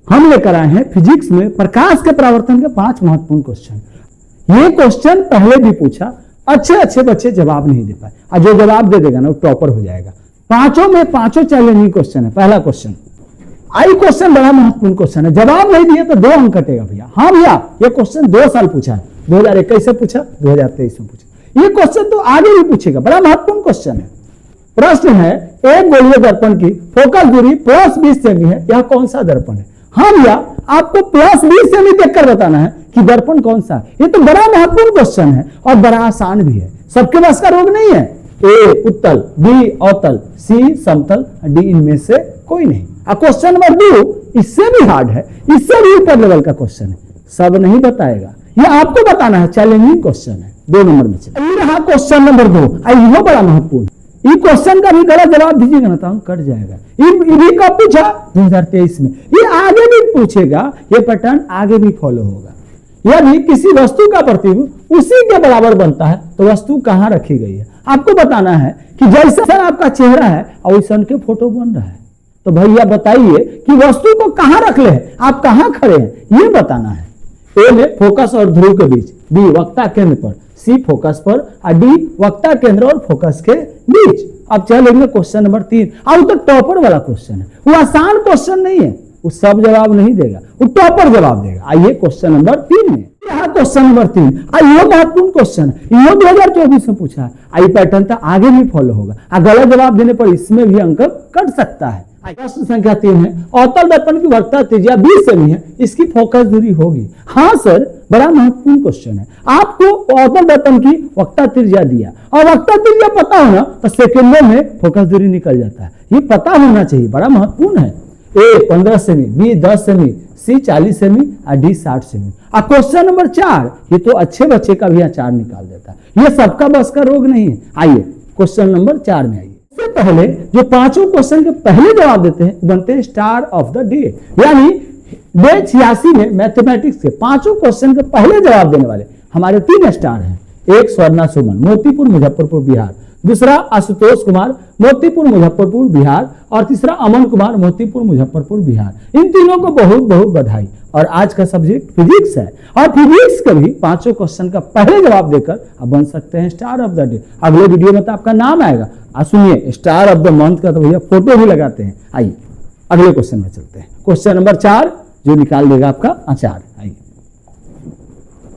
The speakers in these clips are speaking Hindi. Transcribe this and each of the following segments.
हम लेकर आए हैं फिजिक्स में प्रकाश के परावर्तन के 5 महत्वपूर्ण क्वेश्चन। ये क्वेश्चन पहले भी पूछा, अच्छे बच्चे जवाब नहीं दे पाए, और जो जवाब दे देगा ना वो टॉपर हो जाएगा। पांचों में पांचों चैलेंजिंग क्वेश्चन है। पहला क्वेश्चन, आई क्वेश्चन बड़ा महत्वपूर्ण क्वेश्चन है, जवाब नहीं दिए तो 2 अंक कटेगा भैया। हाँ भैया, ये क्वेश्चन 2 साल पूछा है, 2021 से पूछा, 2023 में पूछा। ये क्वेश्चन तो आगे भी पूछेगा, बड़ा महत्वपूर्ण क्वेश्चन है। प्रश्न है, एक गोलीय दर्पण की फोकस दूरी +20 सेमी है, यह कौन सा दर्पण है? हाँ भैया, आपको +20 सेमी देखकर बताना है कि दर्पण कौन सा है। ये तो बड़ा महत्वपूर्ण क्वेश्चन है और बड़ा आसान भी है, सबके पास का रोग नहीं है। ए उत्तल, बी अवतल, सी समतल, डी इनमें से कोई नहीं। क्वेश्चन नंबर 2 इससे भी हार्ड है, इससे भी ऊपर लेवल का क्वेश्चन है, सब नहीं बताएगा, ये आपको बताना है। चैलेंजिंग क्वेश्चन है, 2 नंबर में चलिए। रहा क्वेश्चन नंबर 2, यह बड़ा महत्वपूर्ण। ये क्वेश्चन का भी गलत जवाब दीजिएगा ना तो हम कट जाएगा। ये भी कब पूछा? 2023 में। ये आगे भी पूछेगा, ये पैटर्न आगे भी फॉलो होगा। यदि किसी वस्तु का प्रतिबिंब उसी के बराबर बनता है तो वस्तु कहां रखी गई है? आपको बताना है कि जैसा आपका चेहरा है और वैसा के फोटो बन रहा है, तो भैया बताइए कि वस्तु को कहां रख ले, आप कहां खड़े हैं, ये बताना है। ए में फोकस और ध्रुव के बीच, बी वक्ता केंद्र पर, सी फोकस पर, और डी वक्ता केंद्र और फोकस के बीच। अब चलेंगे क्वेश्चन नंबर 3। अब तो टॉपर वाला क्वेश्चन है, वो आसान क्वेश्चन नहीं है, वो सब जवाब नहीं देगा, वो टॉपर जवाब देगा। आइए क्वेश्चन नंबर 3 में। क्वेश्चन नंबर 3 ये महत्वपूर्ण क्वेश्चन है, ये 2024 में पूछा है। आई पैटर्न तो आगे भी फॉलो होगा, गलत जवाब देने पर इसमें भी अंक कट सकता है। प्रश्न संख्या 3 है, अवतल दर्पण की वक्रता त्रिज्या 20 सेमी है, इसकी फोकस दूरी होगी। हाँ सर, बड़ा महत्वपूर्ण क्वेश्चन है। आपको अवतल दर्पण की वक्रता त्रिज्या दिया और वक्रता त्रिज्या पता होना तो सेकंडों में फोकस दूरी निकल जाता है, ये पता होना चाहिए, बड़ा महत्वपूर्ण है। ए 15 सेमी, बी 10 सेमी, सी 40 सेमी और डी 60 सेमी। क्वेश्चन नंबर 4, ये तो अच्छे बच्चे का भी 4 निकाल देता है, ये सबका बस का रोग नहीं है। आइए क्वेश्चन नंबर 4 में आइए। इससे पहले जो 5 क्वेश्चन के पहले जवाब देते हैं बनते हैं स्टार ऑफ द डे, यानी डे 86 में मैथमेटिक्स के 5 क्वेश्चन के पहले जवाब देने वाले हमारे 3 स्टार हैं। एक स्वर्णा सुमन, मोतीपुर मुजफ्फरपुर बिहार, दूसरा आशुतोष कुमार, मोतीपुर मुजफ्फरपुर बिहार, और तीसरा अमन कुमार, मोतीपुर मुजफ्फरपुर बिहार। इन तीनों को बहुत बहुत बधाई। और आज का सब्जेक्ट फिजिक्स है, और फिजिक्स के भी 5 क्वेश्चन का पहले जवाब देकर आप बन सकते हैं स्टार ऑफ द डे। अगले वीडियो में तो आपका नाम आएगा। सुनिए, स्टार ऑफ द मंथ का तो भैया फोटो भी लगाते हैं। आइए अगले क्वेश्चन में चलते हैं। क्वेश्चन नंबर 4 जो निकाल देगा आपका आचार। आइए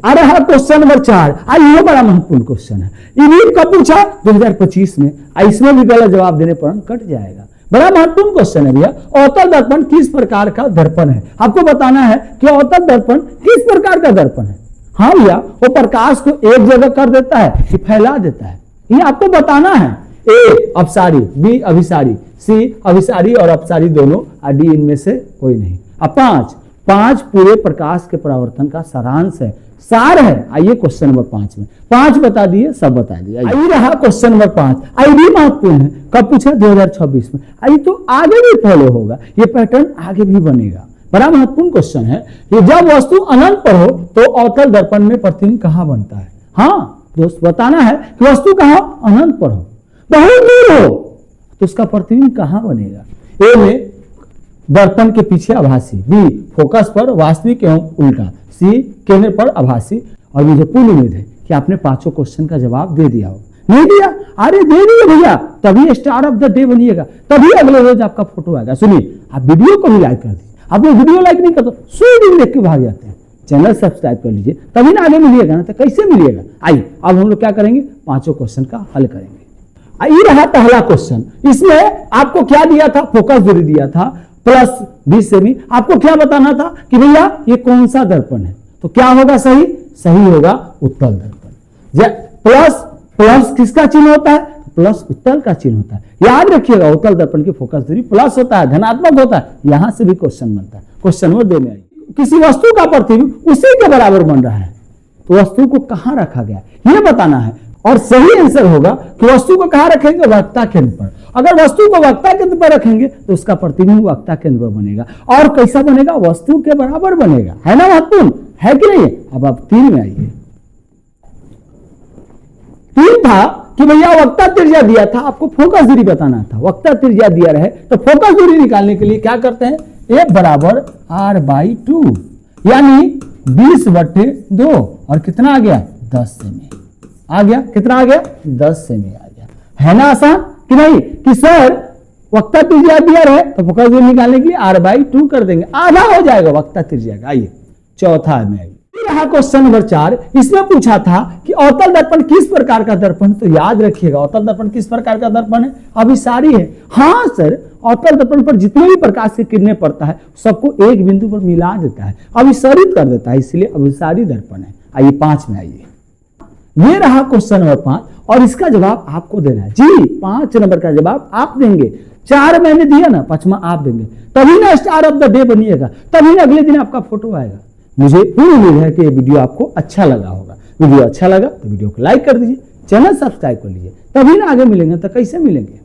आ रहा क्वेश्चन नंबर 4। ये बड़ा महत्वपूर्ण क्वेश्चन है, ये कब पूछा? 2025 में। इसमें भी गलत जवाब देने पर कट जाएगा। बड़ा महत्वपूर्ण क्वेश्चन है भैया। अवतल दर्पण किस प्रकार का दर्पण है? आपको बताना है कि अवतल दर्पण किस प्रकार का दर्पण है। हाँ भैया, वो प्रकाश को एक जगह कर देता है कि फैला देता है, ये आपको बताना है। ए अपसारी, बी अभिसारी, सी अभिसारी और अपसारी दोनों, और डी इनमें से कोई नहीं। अब 5 पूरे प्रकाश के परावर्तन का सारांश है, सार है। आइए क्वेश्चन नंबर 5 में। 5 बता दिए, सब बता दिए। आइए रहा क्वेश्चन नंबर 5। आई भी महत्वपूर्ण है, कब पूछा? 2026 में। आई तो आगे भी फॉलो होगा, ये पैटर्न आगे भी बनेगा। बड़ा महत्वपूर्ण क्वेश्चन है कि जब वस्तु अनंत पर हो तो अवतल दर्पण में प्रतिबिंब कहां बनता है? हाँ दोस्त, बताना है कि वस्तु कहां? अनंत पर हो, बहुत दूर हो तो उसका प्रतिबिंब कहां बनेगा? ए में दर्पण के पीछे आभासी, बी फोकस पर वास्तविक एवं उल्टा, सी केंद्र पर आभासी। और मुझे पूर्ण उम्मीद है कि आपने 5 क्वेश्चन का जवाब दे दिया हो। नहीं दिया? अरे दे दिए भैया, तभी स्टार ऑफ द डे बनिएगा, तभी अगले रोज आपका फोटो आएगा। सुनिए, आप वीडियो को भी लाइक कर दीजिए। आप लोग वीडियो लाइक नहीं करते, 100 दिन देख के भाग जाते हैं। चैनल सब्सक्राइब कर लीजिए, तभी ना आगे मिलिएगा, ना तो कैसे मिलिएगा। आइए अब हम लोग क्या करेंगे? 5 क्वेश्चन का हल करेंगे। ये रहा पहला क्वेश्चन। इसमें आपको क्या दिया था? फोकस दूरी दिया था +20 सेमी। आपको क्या बताना था कि भैया ये कौन सा दर्पण है, तो क्या होगा सही? सही होगा उत्तल दर्पण। प्लस किसका चिन्ह होता है? प्लस उत्तल का चिन्ह होता है। याद रखिएगा, उत्तल दर्पण की फोकस दूरी प्लस होता है, धनात्मक होता है। यहां से भी क्वेश्चन बनता है। क्वेश्चन नंबर 2 में आइए। किसी वस्तु का प्रतिबिंब उसी के बराबर बन रहा है तो वस्तु को कहां रखा गया, यह बताना है। और सही आंसर होगा कि वस्तु को कहां रखेंगे? वक्ता केंद्र पर। अगर वस्तु को वक्ता केंद्र पर रखेंगे तो उसका प्रतिबिंब वक्ता केंद्र पर बनेगा। और कैसा बनेगा? वस्तु के बराबर बनेगा। है ना महत्वपूर्ण? है कि नहीं? अब आप 3 में आइए। 3 था कि भैया वक्ता त्रिज्या दिया था, आपको फोकस दूरी बताना था। वक्ता त्रिज्या दिया रहे तो फोकस दूरी निकालने के लिए क्या करते हैं? F बराबर R/2 यानी 20/2 और कितना आ गया 10 सेमी आ गया, कितना आ गया 10 सेमी आ गया। है ना आसान कि नहीं कि सर वक्ता त्रिज्या दिया है तो फोकस दूरी निकालने के लिए R/2 कर देंगे, आधा हो जाएगा वक्ता त्रिज्या का। आइए चौथा में आइए, रहा क्वेश्चन नंबर 4। इसमें पूछा था कि अवतल दर्पण किस प्रकार का दर्पण, तो याद रखिएगा अवतल दर्पण किस प्रकार का दर्पण है, अभिसारी है। हाँ सर, अवतल दर्पण पर जितने भी प्रकाश की किरणें पड़ता है सबको एक बिंदु पर मिला देता है, अभिसारित कर देता है, इसलिए अभिसारी दर्पण है। आइए 5 में आइए, ये रहा क्वेश्चन नंबर 5 और इसका जवाब आपको देना है जी। 5 नंबर का जवाब आप देंगे, 4 मैंने दिया ना, 5वां आप देंगे, तभी ना स्टार ऑफ द डे बनिएगा, तभी ना अगले दिन आपका फोटो आएगा। मुझे पूरी उम्मीद है कि ये वीडियो आपको अच्छा लगा होगा। वीडियो अच्छा लगा तो वीडियो को लाइक कर दीजिए, चैनल सब्सक्राइब कर लीजिए, तभी ना आगे मिलेंगे, तो कैसे मिलेंगे।